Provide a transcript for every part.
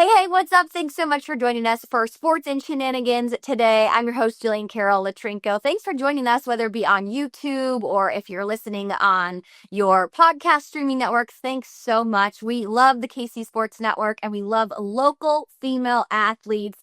Hey, what's up? Thanks so much for joining us for Sports and Shenanigans today. I'm your host, Jillian Carol Latrinko. Thanks for joining us, whether it be on YouTube or if you're listening on your podcast streaming networks. Thanks so much. We love the KC Sports Network and we love local female athletes.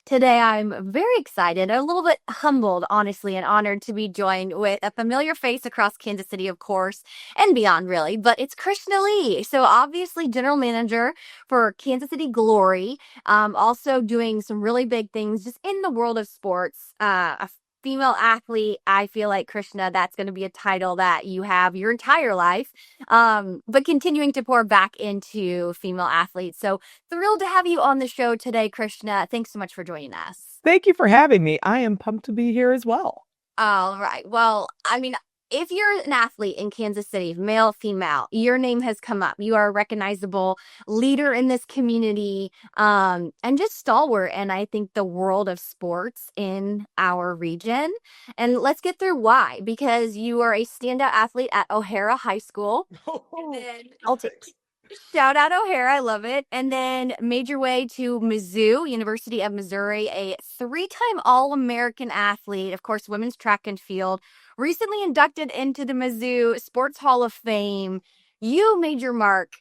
Today, I'm very excited, a little bit humbled, honestly, and honored to be joined with a familiar face across Kansas City, of course, and beyond, really. But it's Krishna Lee. So obviously, general manager for Kansas City Glory, also doing some really big things just in the world of sports. A female athlete, I feel like, Krishna, that's going to be a title that you have your entire life, but continuing to pour back into female athletes. So thrilled to have you on the show today, Krishna. Thanks so much for joining us. Thank you for having me. I am pumped to be here as well. All right. Well, I mean, if you're an athlete in Kansas City, male, female, your name has come up. You are a recognizable leader in this community, and just stalwart in, I think, the world of sports in our region. And let's get through why. Because you are a standout athlete at O'Hara High School. And then I'll take shout out O'Hara, I love it. And then made your way to MIZZOU, University of Missouri, a three-time All-American athlete, of course, women's track and field, recently inducted into the MIZZOU Sports Hall of Fame. You made your mark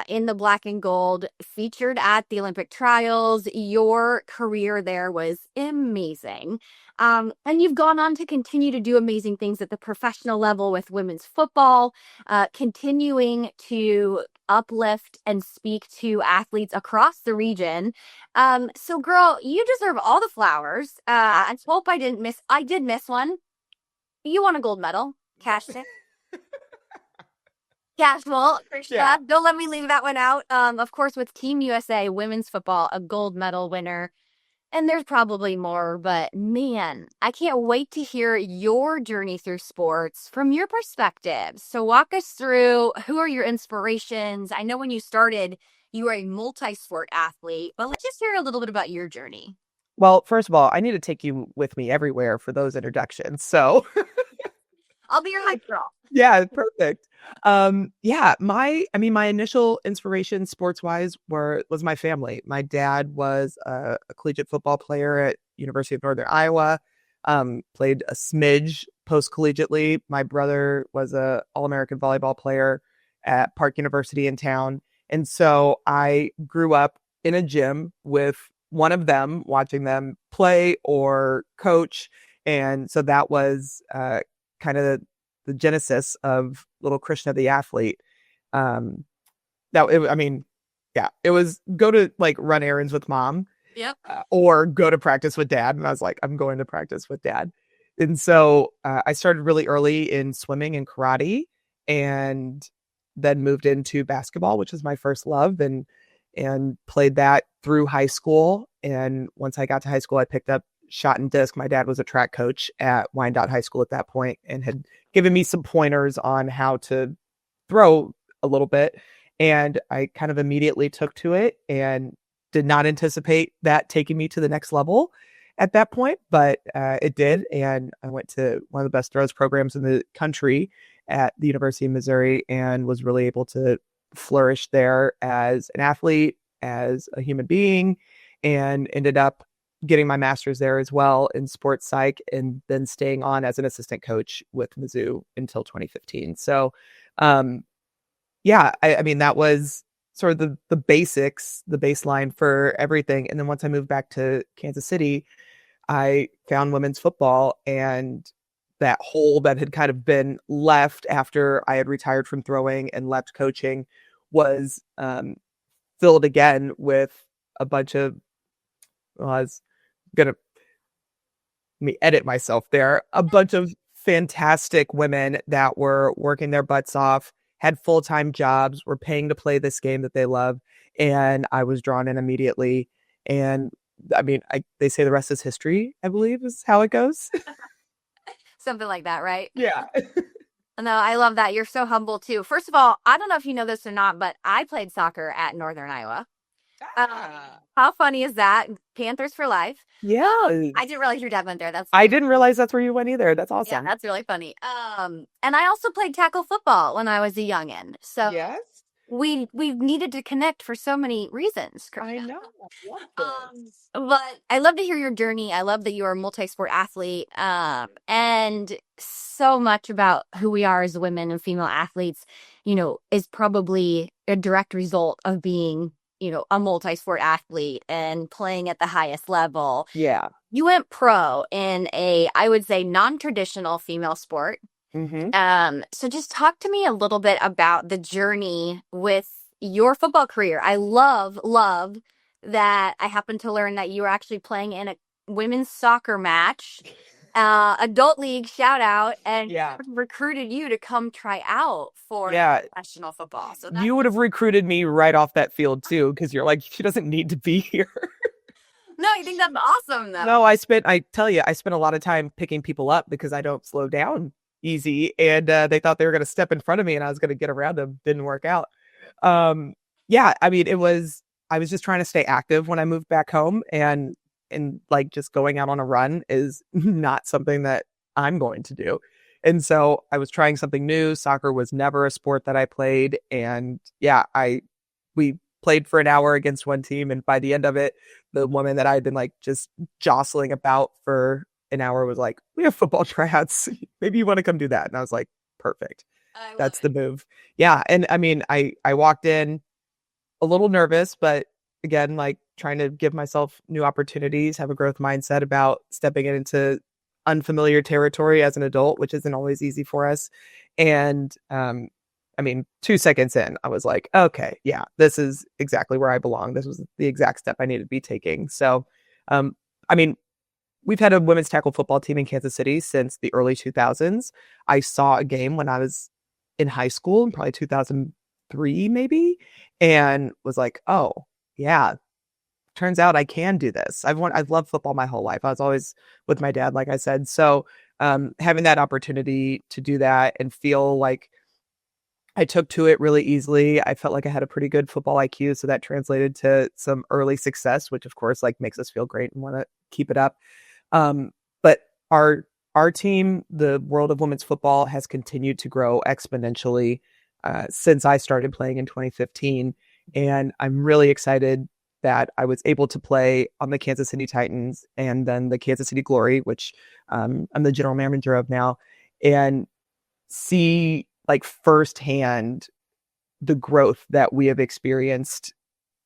in the black and gold, featured at the Olympic trials. Your career there was amazing. And you've gone on to continue to do amazing things at the professional level with women's football, continuing to uplift and speak to athletes across the region. So girl, you deserve all the flowers. I hope I did miss one. You won a gold medal. Cash it. Casual, Yeah. Krishna. Don't let me leave that one out. Of course, with Team USA women's football, a gold medal winner. And there's probably more, but man, I can't wait to hear your journey through sports from your perspective. So walk us through, who are your inspirations? I know when you started, you were a multi-sport athlete, but let's just hear a little bit about your journey. Well, first of all, I need to take you with me everywhere for those introductions. So, I'll be your hype girl. yeah, perfect. My initial inspiration sports-wise was my family. My dad was a collegiate football player at University of Northern Iowa. Played a smidge post-collegiately. My brother was a All-American volleyball player at Park University in town. And so I grew up in a gym with one of them, watching them play or coach. And so that was kind of the genesis of little Krishna the athlete. It was go to like run errands with mom, Yep. or go to practice with dad. And I was like, I'm going to practice with dad. And so I started really early in swimming and karate, and then moved into basketball, which is my first love, and played that through high school. And once I got to high school, I picked up shot and disc. My dad was a track coach at Wyandotte High School at that point and had given me some pointers on how to throw a little bit. And I kind of immediately took to it and did not anticipate that taking me to the next level at that point, but it did. And I went to one of the best throws programs in the country at the University of Missouri and was really able to flourish there as an athlete, as a human being, and ended up getting my master's there as well in sports psych, and then staying on as an assistant coach with Mizzou until 2015. So, that was sort of the basics, the baseline for everything. And then once I moved back to Kansas City, I found women's football, and that hole that had kind of been left after I had retired from throwing and left coaching was filled again with a bunch of, well, I was gonna let me edit myself there, a bunch of fantastic women that were working their butts off, had full-time jobs, were paying to play this game that they love, and I was drawn in immediately. And they say the rest is history, I believe is how it goes. Something like that, right? Yeah. No, I love that. You're so humble too. First of all, I don't know if you know this or not, but I played soccer at Northern Iowa. How funny is that? Panthers for life. Yeah. I didn't realize your dad went there. I didn't realize that's where you went either. That's Yeah, awesome. that's really funny. And I also played tackle football when I was a youngin. So Yes. we've needed to connect for so many reasons, I Krishna. know. I love this. But I love to hear your journey. I love that you're a multi-sport athlete. And so much about who we are as women and female athletes, is probably a direct result of being, a multi-sport athlete and playing at the highest level. Yeah. You went pro in I would say, non-traditional female sport. Mm-hmm. So just talk to me a little bit about the journey with your football career. I love that I happened to learn that you were actually playing in a women's soccer match, adult league, shout out, and Yeah. recruited you to come try out for Yeah. professional football. So You would have recruited me right off that field too, because you're like, she doesn't need to be here. no, you think that's awesome though. No, I tell you, I spent a lot of time picking people up because I don't slow down easy. And they thought they were going to step in front of me and I was going to get around them. Didn't work out. Yeah, I mean, I was just trying to stay active when I moved back home, and like just going out on a run is not something that I'm going to do. And so I was trying something new. Soccer was never a sport that I played. And yeah, we played for an hour against one team. And by the end of it, the woman that I had been like just jostling about for an hour was like, we have football tryouts. Maybe you want to come do that. And I was like, perfect. That's the move. Yeah. And I mean, I walked in a little nervous, but again, like trying to give myself new opportunities, have a growth mindset about stepping into unfamiliar territory as an adult, which isn't always easy for us. And I mean, 2 seconds in, I was like, okay, yeah, this is exactly where I belong. This was the exact step I needed to be taking. So, I mean, we've had a women's tackle football team in Kansas City since the early 2000s. I saw a game when I was in high school in probably 2003, maybe, and was like, oh, yeah, turns out I can do this. I've loved football my whole life. I was always with my dad, like I said. So having that opportunity to do that and feel like I took to it really easily. I felt like I had a pretty good football IQ, so that translated to some early success, which of course like makes us feel great and want to keep it up. But our team, the world of women's football, has continued to grow exponentially since I started playing in 2015, and I'm really excited that I was able to play on the Kansas City Titans and then the Kansas City Glory, which I'm the general manager of now, and see like firsthand the growth that we have experienced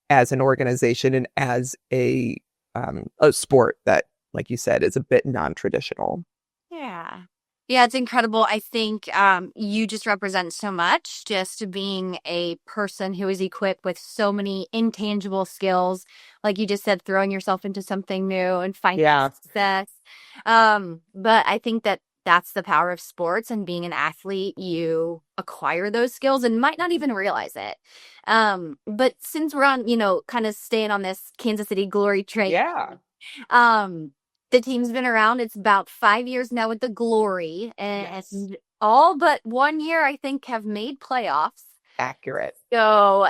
as an organization and as a sport that, like you said, is a bit non-traditional. Yeah. Yeah, it's incredible. I think you just represent so much, just being a person who is equipped with so many intangible skills. Like you just said, throwing yourself into something new and finding Yeah. success. But I think that that's the power of sports, and being an athlete, you acquire those skills and might not even realize it. But since we're on, kind of staying on this Kansas City Glory train, Yeah. um, the team's been around. It's about 5 years now with the Glory, and Yes. all but 1 year, I think, have made playoffs. Accurate. So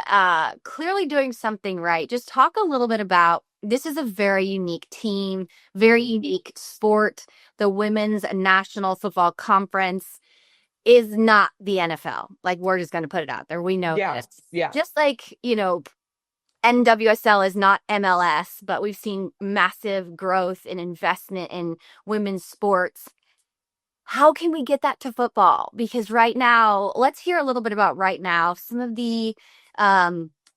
clearly doing something right. Just talk a little bit about, this is a very unique team, very unique sport. The Women's National Football Conference is not the NFL. Like, we're just going to put it out there. We know Yeah. this. Yeah. Just like, NWSL is not MLS, but we've seen massive growth and investment in women's sports. How can we get that to football? Because right now, let's hear a little bit about right now, some of the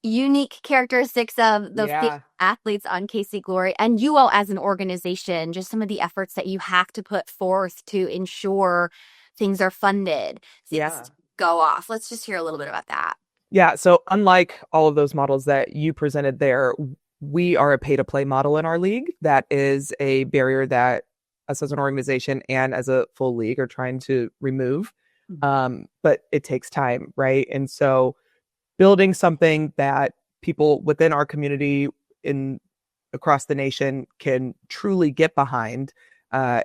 unique characteristics of the athletes on KC Glory, and you all as an organization, just some of the efforts that you have to put forth to ensure things are funded. Things go off. Let's just hear a little bit about that. Yeah. So unlike all of those models that you presented there, we are a pay-to-play model in our league. That is a barrier that us as an organization and as a full league are trying to remove. But it takes time, right? And so building something that people within our community across the nation can truly get behind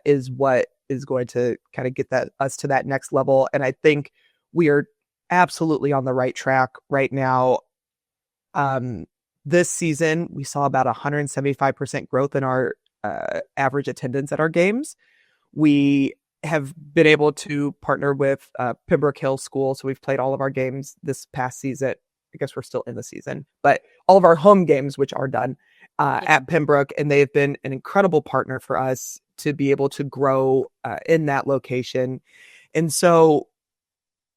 is what is going to kind of get us to that next level. And I think we are absolutely on the right track right now. This season, we saw about 175% growth in our average attendance at our games. We have been able to partner with Pembroke Hill School, so we've played all of our games this past season I guess we're still in the season, but all of our home games, which are done at Pembroke, and they have been an incredible partner for us to be able to grow in that location. And so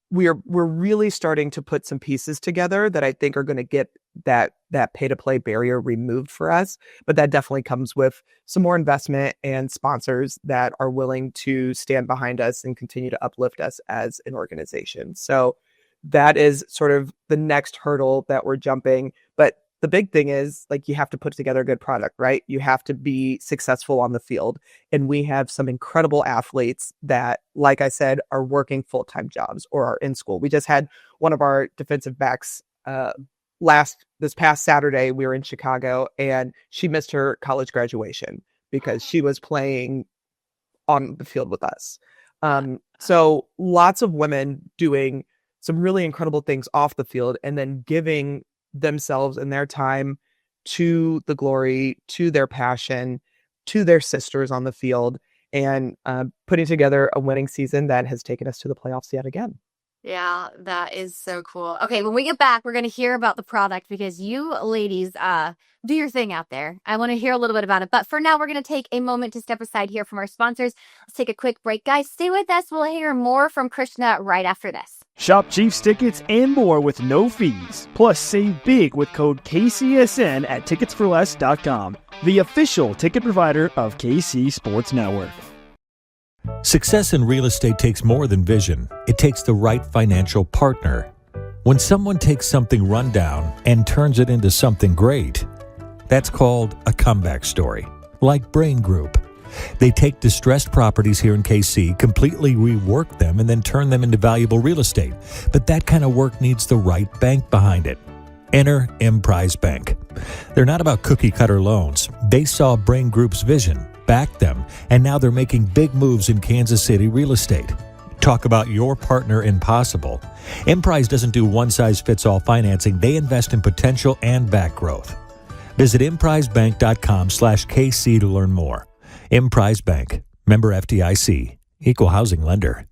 we're really starting to put some pieces together that I think are going to get that pay to play barrier removed for us. But that definitely comes with some more investment and sponsors that are willing to stand behind us and continue to uplift us as an organization. So that is sort of the next hurdle that we're jumping. But the big thing is, like, you have to put together a good product, right? You have to be successful on the field. And we have some incredible athletes that, like I said, are working full-time jobs or are in school. We just had one of our defensive backs this past Saturday. We were in Chicago, and she missed her college graduation because she was playing on the field with us. So lots of women doing some really incredible things off the field and then giving themselves and their time to the glory, to their passion, to their sisters on the field, and putting together a winning season that has taken us to the playoffs yet again. Yeah, that is so cool. Okay, when we get back, we're going to hear about the product because you ladies do your thing out there. I want to hear a little bit about it. But for now, we're going to take a moment to step aside here from our sponsors. Let's take a quick break. Guys, stay with us. We'll hear more from Krishna right after this. Shop Chiefs tickets and more with no fees. Plus, save big with code KCSN at ticketsforless.com, the official ticket provider of KC Sports Network. Success in real estate takes more than vision. It takes the right financial partner. When someone takes something rundown and turns it into something great, that's called a comeback story, like Brain Group. They take distressed properties here in KC, completely rework them, and then turn them into valuable real estate. But that kind of work needs the right bank behind it. Enter Emprise Bank. They're not about cookie-cutter loans. They saw Brain Group's vision, backed them, and now they're making big moves in Kansas City real estate. Talk about your partner in possible. Emprise doesn't do one-size-fits-all financing. They invest in potential and back growth. Visit emprisebank.com/KC to learn more. Emprise Bank, member FDIC, equal housing lender.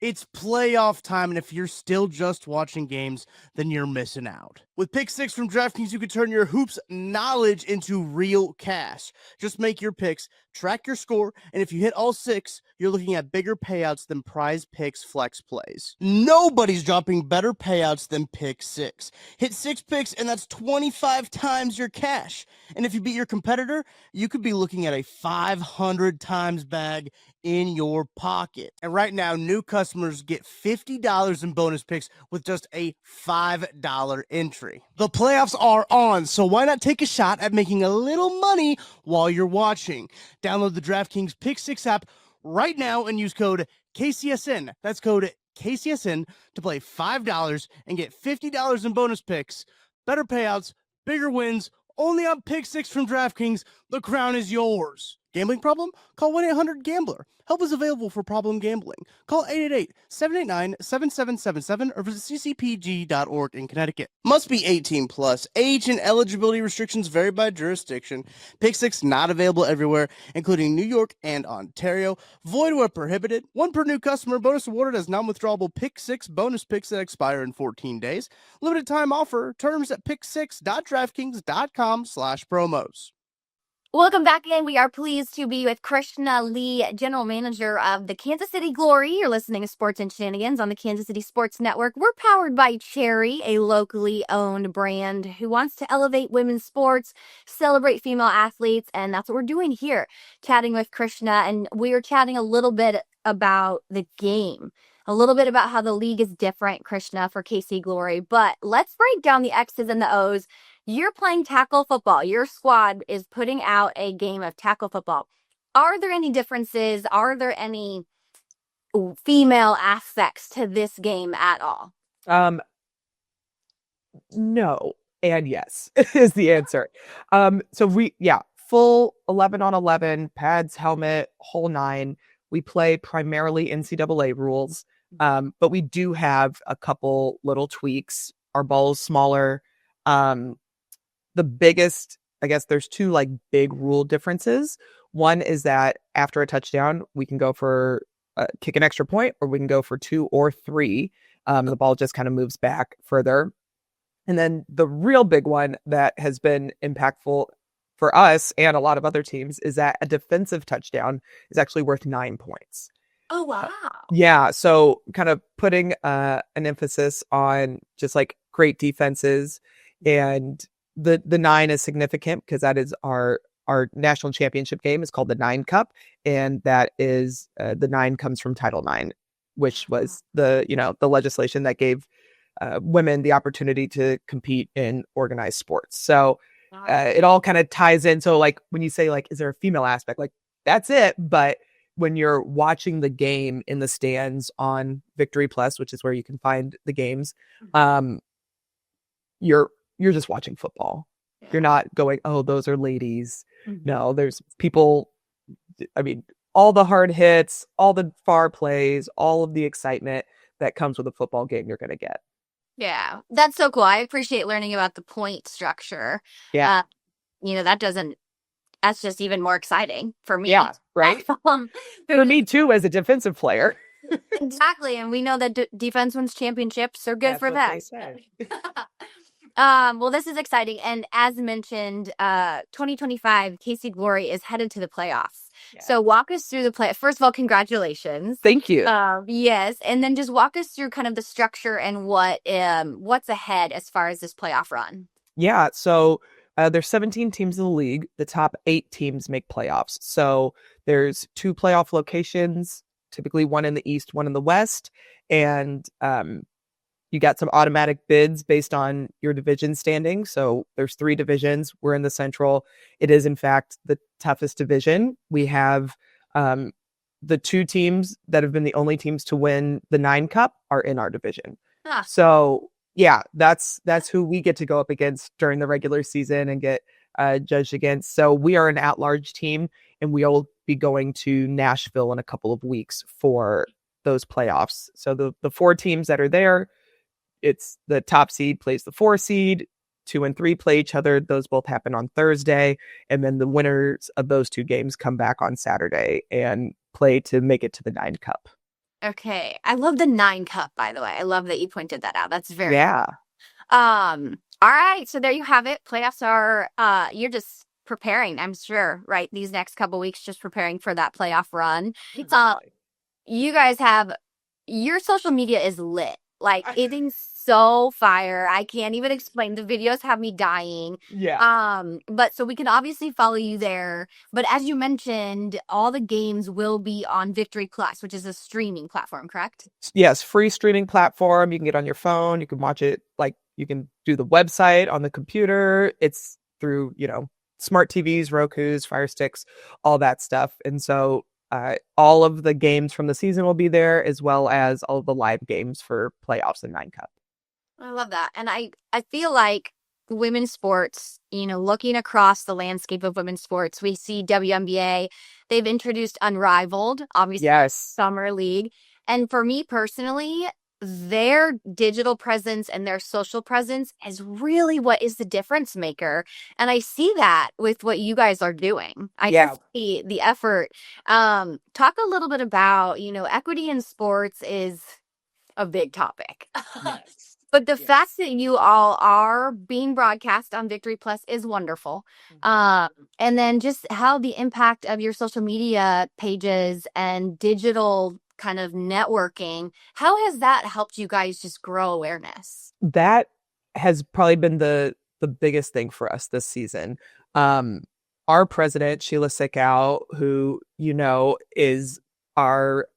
It's playoff time, and if you're still just watching games, then you're missing out. With Pick 6 from DraftKings, you can turn your hoops knowledge into real cash. Just make your picks, track your score, and if you hit all 6, you're looking at bigger payouts than Prize Picks flex plays. Nobody's dropping better payouts than Pick 6. Hit 6 picks, and that's 25 times your cash. And if you beat your competitor, you could be looking at a 500 times bag in your pocket. And right now, new customers get $50 in bonus picks with just a $5 entry. The playoffs are on, so why not take a shot at making a little money while you're watching? Download the DraftKings Pick 6 app right now and use code KCSN. That's code KCSN to play $5 and get $50 in bonus picks. Better payouts, bigger wins, only on Pick 6 from DraftKings. The crown is yours. Gambling problem? Call 1-800-GAMBLER. Help is available for problem gambling. Call 888-789-7777 or visit ccpg.org in Connecticut. Must be 18 plus. Age and eligibility restrictions vary by jurisdiction. Pick 6 not available everywhere, including New York and Ontario. Void where prohibited. One per new customer. Bonus awarded as non-withdrawable Pick 6 bonus picks that expire in 14 days. Limited time offer. Terms at pick6.draftkings.com/promos. Welcome back again. We are pleased to be with Krishna Lee, General Manager of the Kansas City Glory. You're listening to Sports and Shenanigans on the Kansas City Sports Network. We're powered by Cherry, a locally owned brand who wants to elevate women's sports, celebrate female athletes, and that's what we're doing here, chatting with Krishna. And we are chatting a little bit about the game, a little bit about how the league is different, Krishna, for KC Glory. But let's break down the X's and the O's. You're playing tackle football. Your squad is putting out a game of tackle football. Are there any differences? Are there any female aspects to this game at all? No and yes is the answer. Full 11 on 11, pads, helmet, whole nine. We play primarily NCAA rules, but we do have a couple little tweaks. Our ball is smaller. The biggest, I guess there's two like big rule differences. One is that after a touchdown, we can go for kick an extra point, or we can go for 2 or 3. The ball just kind of moves back further. And then the real big one that has been impactful for us and a lot of other teams is that a defensive touchdown is actually worth 9 points. Oh, wow. Yeah. So kind of putting an emphasis on just like great defenses, and the 9 is significant because that is our national championship game is called the 9 Cup. And that is the 9 comes from Title IX, which was the legislation that gave women the opportunity to compete in organized sports. So it all kind of ties in. So like when you say like, is there a female aspect? Like that's it. But when you're watching the game in the stands on Victory Plus, which is where you can find the games, you're just watching football. Yeah. You're not going, oh, those are ladies. Mm-hmm. No, there's people. I mean, all the hard hits, all the far plays, all of the excitement that comes with a football game you're going to get. Yeah, that's so cool. I appreciate learning about the point structure. Yeah. That's just even more exciting for me. Yeah, right? For me too, as a defensive player. Exactly. And we know that defense wins championships, so good for them. Well, this is exciting. And as mentioned, 2025 KC Glory is headed to the playoffs. Yeah. So walk us through the play. First of all, congratulations. Thank you. Yes. And then just walk us through kind of the structure and what's ahead as far as this playoff run. Yeah. So there's 17 teams in the league. The top 8 teams make playoffs. So there's 2 playoff locations, typically one in the East, one in the West. And you got some automatic bids based on your division standing. So there's 3 divisions. We're in the Central. It is, in fact, the toughest division. We have the 2 teams that have been the only teams to win the 9 Cup are in our division. Ah. So yeah, that's who we get to go up against during the regular season and get judged against. So we are an at-large team, and we'll be going to Nashville in a couple of weeks for those playoffs. So the 4 teams that are there, it's the top seed plays the 4 seed, 2 and 3 play each other. Those both happen on Thursday. And then the winners of those 2 games come back on Saturday and play to make it to the 9 Cup. Okay. I love the 9 Cup, by the way. I love that you pointed that out. That's very cool. All right. So there you have it. Playoffs are, you're just preparing, I'm sure, right? These next couple weeks, just preparing for that playoff run. You guys have, your social media is lit. Like, it's so fire. I can't even explain. The videos have me dying. Yeah. But so we can obviously follow you there. But as you mentioned, all the games will be on Victory Plus, which is a streaming platform, correct? Yes, free streaming platform. You can get on your phone. You can watch it. Like, you can do the website on the computer. It's through, smart TVs, Roku's, Fire Sticks, all that stuff. And so all of the games from the season will be there, as well as all of the live games for playoffs and 9 Cup. I love that. And I feel like women's sports, looking across the landscape of women's sports, we see WNBA. They've introduced Unrivaled, obviously, yes, Summer League. And for me personally, their digital presence and their social presence is really what is the difference maker. And I see that with what you guys are doing. I see the effort. Talk a little bit about, equity in sports is a big topic. Yes. But the fact that you all are being broadcast on Victory Plus is wonderful. And then just how the impact of your social media pages and digital kind of networking, how has that helped you guys just grow awareness? That has probably been the biggest thing for us this season. Our president, Sheila Sickow, who is our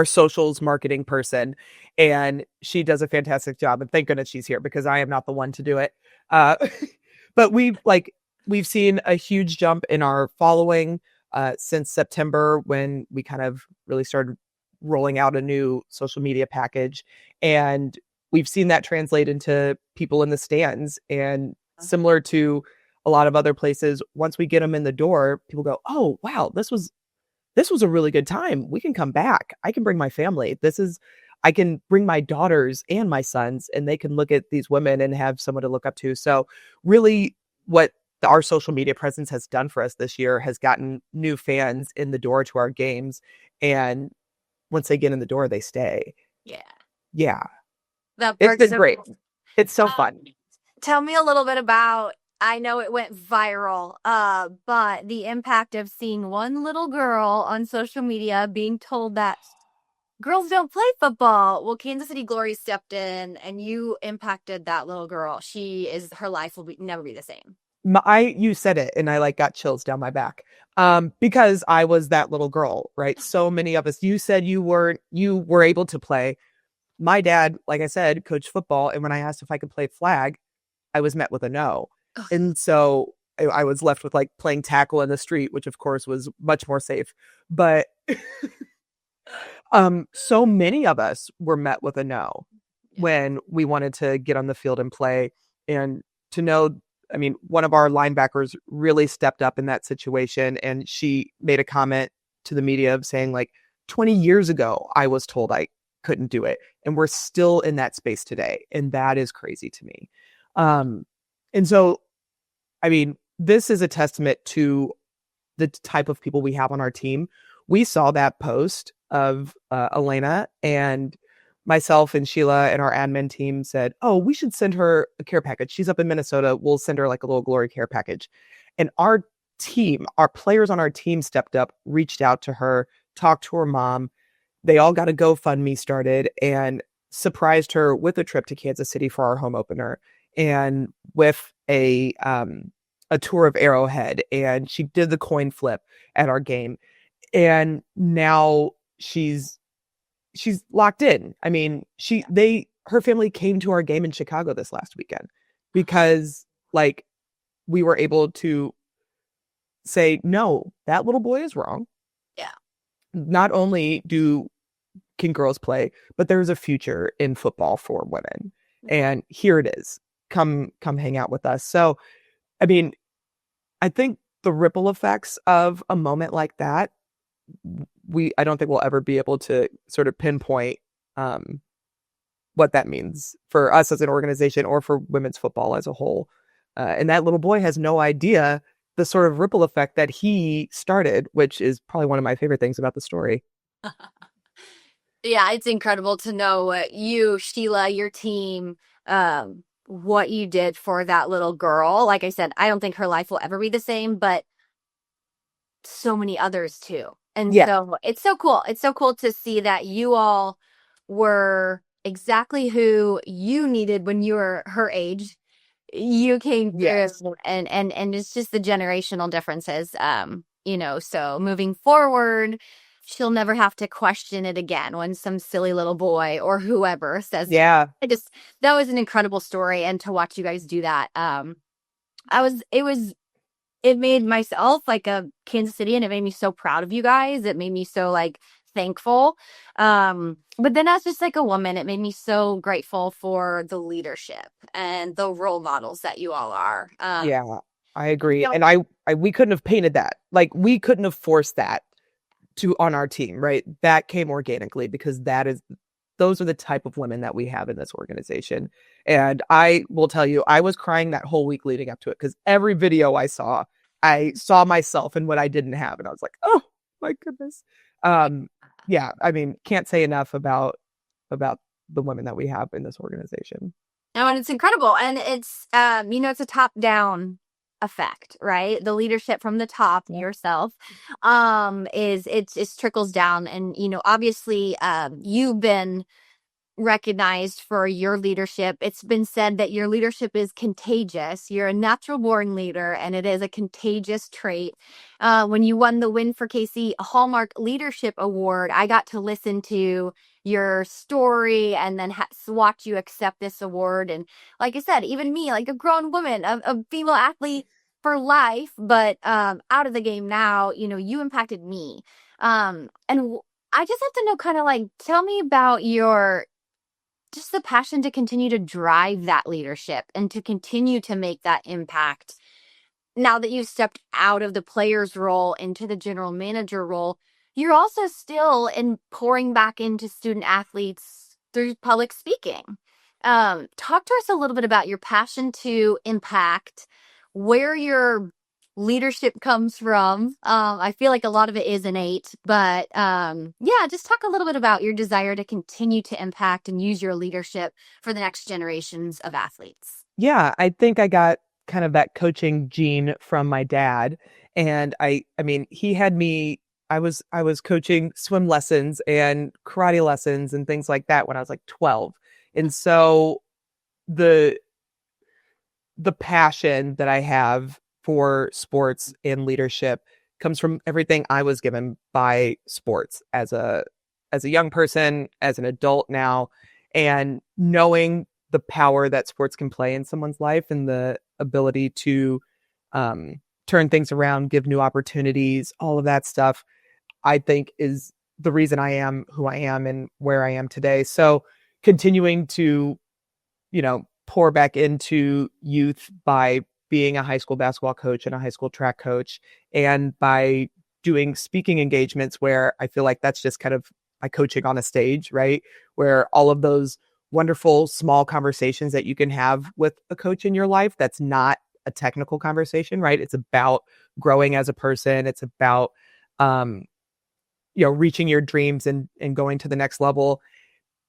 socials marketing person, and she does a fantastic job. And thank goodness she's here, because I am not the one to do it. But we've seen a huge jump in our following since September, when we kind of really started rolling out a new social media package. And we've seen that translate into people in the stands. And similar to a lot of other places, once we get them in the door, people go, oh, wow, this was a really good time. We can come back. I can bring my family. I can bring my daughters and my sons, and they can look at these women and have someone to look up to. So really what our social media presence has done for us this year has gotten new fans in the door to our games. And once they get in the door, they stay. Yeah. Yeah. It's been great. It's so fun. Tell me a little bit about, I know it went viral, but the impact of seeing one little girl on social media being told that girls don't play football. Well, Kansas City Glory stepped in and you impacted that little girl. Her life will never be the same. You said it and I like got chills down my back. Because I was that little girl, right? So many of us, you said you were able to play. My dad, like I said, coached football. And when I asked if I could play flag, I was met with a no. Ugh. And so I was left with like playing tackle in the street, which of course was much more safe. But so many of us were met with a no when we wanted to get on the field and play. And to know, I mean, one of our linebackers really stepped up in that situation. And she made a comment to the media of saying like 20 years ago, I was told I couldn't do it. And we're still in that space today. And that is crazy to me. And so, I mean, this is a testament to the type of people we have on our team. We saw that post of Elena, and myself and Sheila and our admin team said, oh, we should send her a care package. She's up in Minnesota. We'll send her like a little glory care package. And our team, our players on our team stepped up, reached out to her, talked to her mom. They all got a GoFundMe started and surprised her with a trip to Kansas City for our home opener and with a tour of Arrowhead. And she did the coin flip at our game. And now she's locked in. I mean, her family came to our game in Chicago this last weekend because like we were able to say, no, that little boy is wrong. Yeah. Not only can girls play, but there's a future in football for women. And here it is. Come hang out with us. So, I mean, I think the ripple effects of a moment like that, I don't think we'll ever be able to sort of pinpoint what that means for us as an organization or for women's football as a whole. And that little boy has no idea the sort of ripple effect that he started, which is probably one of my favorite things about the story. Yeah, it's incredible to know you, Sheila, your team, what you did for that little girl. Like I said, I don't think her life will ever be the same, but so many others too. And so it's so cool. It's so cool to see that you all were exactly who you needed when you were her age. You came through and it's just the generational differences. So moving forward, she'll never have to question it again when some silly little boy or whoever says, that was an incredible story. And to watch you guys do that, it made myself like a Kansas City, and it made me so proud of you guys. It made me so like thankful. But then as just like a woman, it made me so grateful for the leadership and the role models that you all are. Yeah, I agree. And we couldn't have painted that. Like we couldn't have forced that on our team, right? That came organically because those are the type of women that we have in this organization. And I will tell you, I was crying that whole week leading up to it because every video I saw myself in what I didn't have. And I was like, oh my goodness. Yeah, I mean, can't say enough about the women that we have in this organization. No, and it's incredible. And it's, it's a top-down effect, right? The leadership from the top, yourself, it trickles down. And, obviously, you've been recognized for your leadership. It's been said that your leadership is contagious. You're a natural born leader, and it is a contagious trait. When you won the Win for KC Hallmark Leadership Award, I got to listen to your story and then watch you accept this award. And like I said, even me, like a grown woman, a female athlete for life, but out of the game now, you impacted me. And I just have to know, kind of like, tell me about just the passion to continue to drive that leadership and to continue to make that impact. Now that you've stepped out of the player's role into the general manager role, you're also still pouring back into student athletes through public speaking. Talk to us a little bit about your passion to impact, where you're leadership comes from. I feel like a lot of it is innate, but yeah, just talk a little bit about your desire to continue to impact and use your leadership for the next generations of athletes. Yeah, I think I got kind of that coaching gene from my dad. And I mean, he had me, I was coaching swim lessons and karate lessons and things like that when I was like 12. And so the the passion that I have for sports and leadership comes from everything I was given by sports as a young person, as an adult now, and knowing the power that sports can play in someone's life and the ability to turn things around, give new opportunities, all of that stuff, I think is the reason I am who I am and where I am today. So continuing to, pour back into youth by being a high school basketball coach and a high school track coach, and by doing speaking engagements where I feel like that's just kind of my coaching on a stage, right? Where all of those wonderful small conversations that you can have with a coach in your life, that's not a technical conversation, right? It's about growing as a person. It's about, reaching your dreams and going to the next level.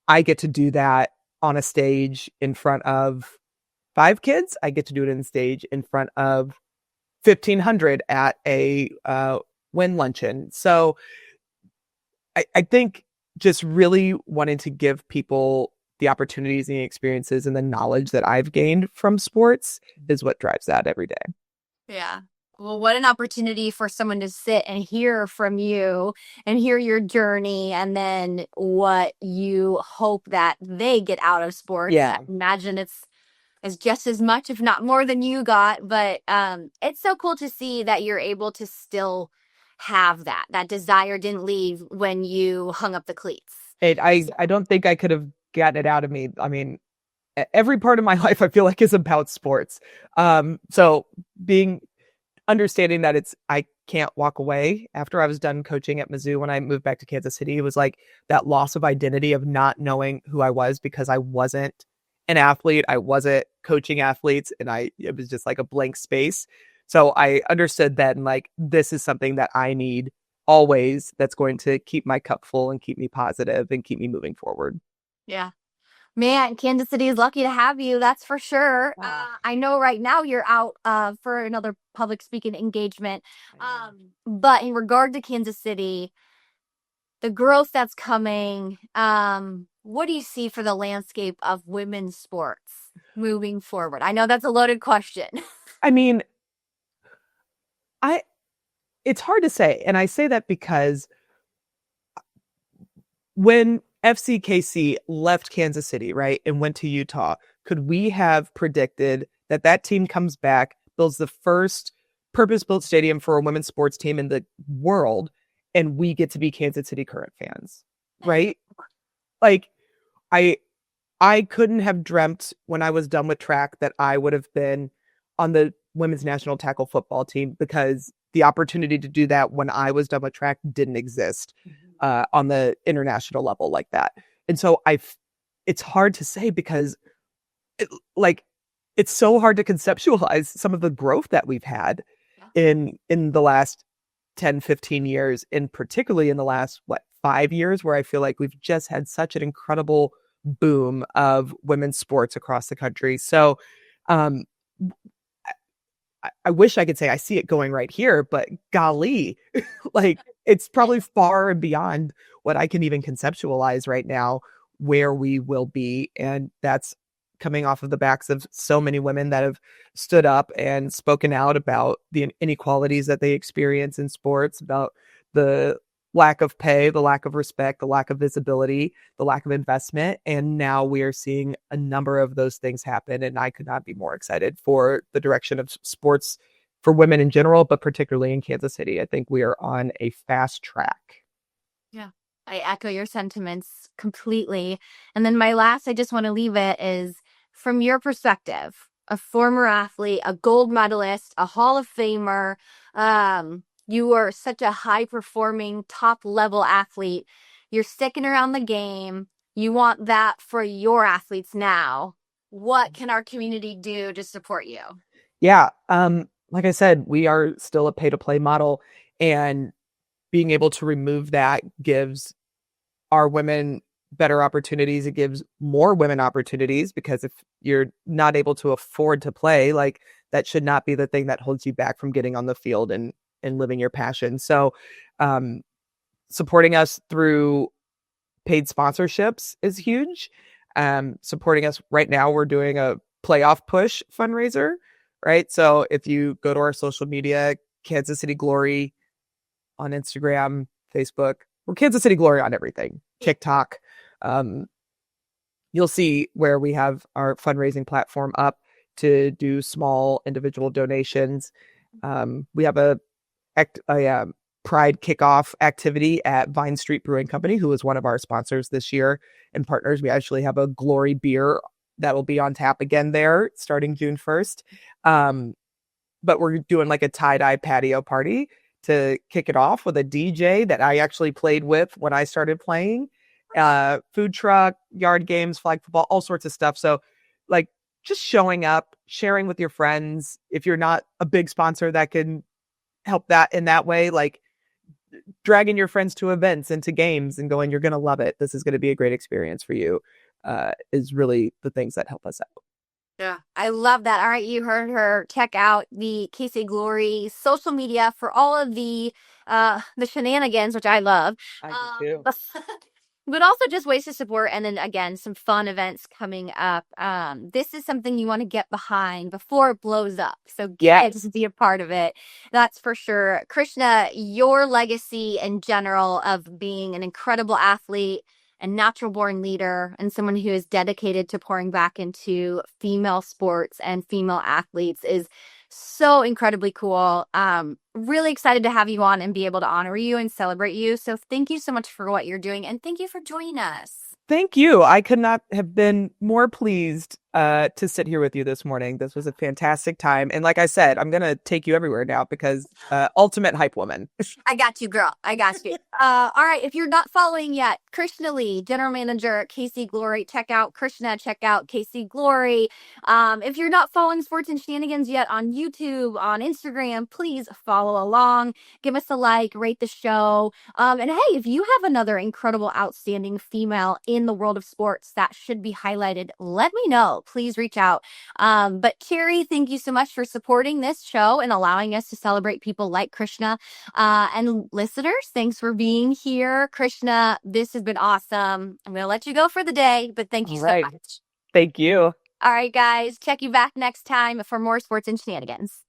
I get to do that on a stage in front of 5 kids. I get to do it on stage in front of 1,500 at a win luncheon. So I think just really wanting to give people the opportunities and the experiences and the knowledge that I've gained from sports is what drives that every day. Yeah. Well, what an opportunity for someone to sit and hear from you and hear your journey and then what you hope that they get out of sports. Yeah. I imagine it's just as much, if not more than you got. But it's so cool to see that you're able to still have that desire didn't leave when you hung up the cleats. I don't think I could have gotten it out of me. I mean, every part of my life I feel like is about sports. So understanding that I can't walk away after I was done coaching at MIZZOU when I moved back to Kansas City, it was like that loss of identity of not knowing who I was because I wasn't an athlete. I wasn't coaching athletes, and it was just like a blank space. So I understood that, and like, this is something that I need always, that's going to keep my cup full and keep me positive and keep me moving forward. Yeah. Man, Kansas City is lucky to have you. That's for sure. Wow. I know right now you're out for another public speaking engagement. But in regard to Kansas City, the growth that's coming, what do you see for the landscape of women's sports moving forward? I know that's a loaded question. I mean, it's hard to say. And I say that because when FCKC left Kansas City, right, and went to Utah, could we have predicted that team comes back, builds the first purpose-built stadium for a women's sports team in the world, and we get to be Kansas City Current fans, right? Like, I couldn't have dreamt when I was done with track that I would have been on the women's national tackle football team, because the opportunity to do that when I was done with track didn't exist on the international level like that. And so it's hard to say because it's so hard to conceptualize some of the growth that we've had in the last 10, 15 years, and particularly in the last, 5 years, where I feel like we've just had such an incredible boom of women's sports across the country. So I wish I could say I see it going right here, but golly, like, it's probably far and beyond what I can even conceptualize right now where we will be. And that's coming off of the backs of so many women that have stood up and spoken out about the inequalities that they experience in sports, about the lack of pay, the lack of respect, the lack of visibility, the lack of investment. And now we are seeing a number of those things happen. And I could not be more excited for the direction of sports for women in general, but particularly in Kansas City. I think we are on a fast track. Yeah, I echo your sentiments completely. And then my last, I just want to leave it is, from your perspective, a former athlete, a gold medalist, a Hall of Famer, you are such a high-performing, top-level athlete. You're sticking around the game. You want that for your athletes now. What can our community do to support you? Yeah. like I said, we are still a pay to play model, and being able to remove that gives our women better opportunities. It gives more women opportunities, because if you're not able to afford to play, like, that should not be the thing that holds you back from getting on the field and living your passion. So, supporting us through paid sponsorships is huge. Supporting us right now, we're doing a playoff push fundraiser, right? So if you go to our social media, Kansas City Glory on Instagram, Facebook, we're Kansas City Glory on everything, TikTok. You'll see where we have our fundraising platform up to do small individual donations. We have a Pride kickoff activity at Vine Street Brewing Company, who is one of our sponsors this year and partners. We actually have a Glory beer that will be on tap again there starting June 1st. But we're doing like a tie-dye patio party to kick it off with a DJ that I actually played with when I started playing. Food truck, yard games, flag football, all sorts of stuff. So, like, just showing up, sharing with your friends. If you're not a big sponsor that can help that in that way, like dragging your friends to events and to games and going, you're going to love it, this is going to be a great experience for you, is really the things that help us out. Yeah, I love that. All right, you heard her. Check out the KC Glory social media for all of the shenanigans, which I love. I do too. But also just ways to support, and then again, some fun events coming up. This is something you want to get behind before it blows up. So get to be a part of it. That's for sure. Krishna, your legacy in general of being an incredible athlete and natural born leader, and someone who is dedicated to pouring back into female sports and female athletes is so incredibly cool. Really excited to have you on and be able to honor you and celebrate you. So thank you so much for what you're doing, and thank you for joining us. Thank you. I could not have been more pleased to sit here with you this morning. This was a fantastic time. And like I said, I'm going to take you everywhere now, because ultimate hype woman. I got you, girl. I got you. All right. If you're not following yet, Krishna Lee, general manager at KC Glory, check out Krishna, check out KC Glory. If you're not following Sports and Shenanigans yet on YouTube, on Instagram, please follow along. Give us a like, rate the show. And hey, if you have another incredible, outstanding female in the world of sports that should be highlighted, let me know. Please reach out. But Cherry, thank you so much for supporting this show and allowing us to celebrate people like Krishna. And listeners, thanks for being here. Krishna, this has been awesome. I'm going to let you go for the day, but thank you so much. Thank you. All right, guys, check you back next time for more Sports and Shenanigans.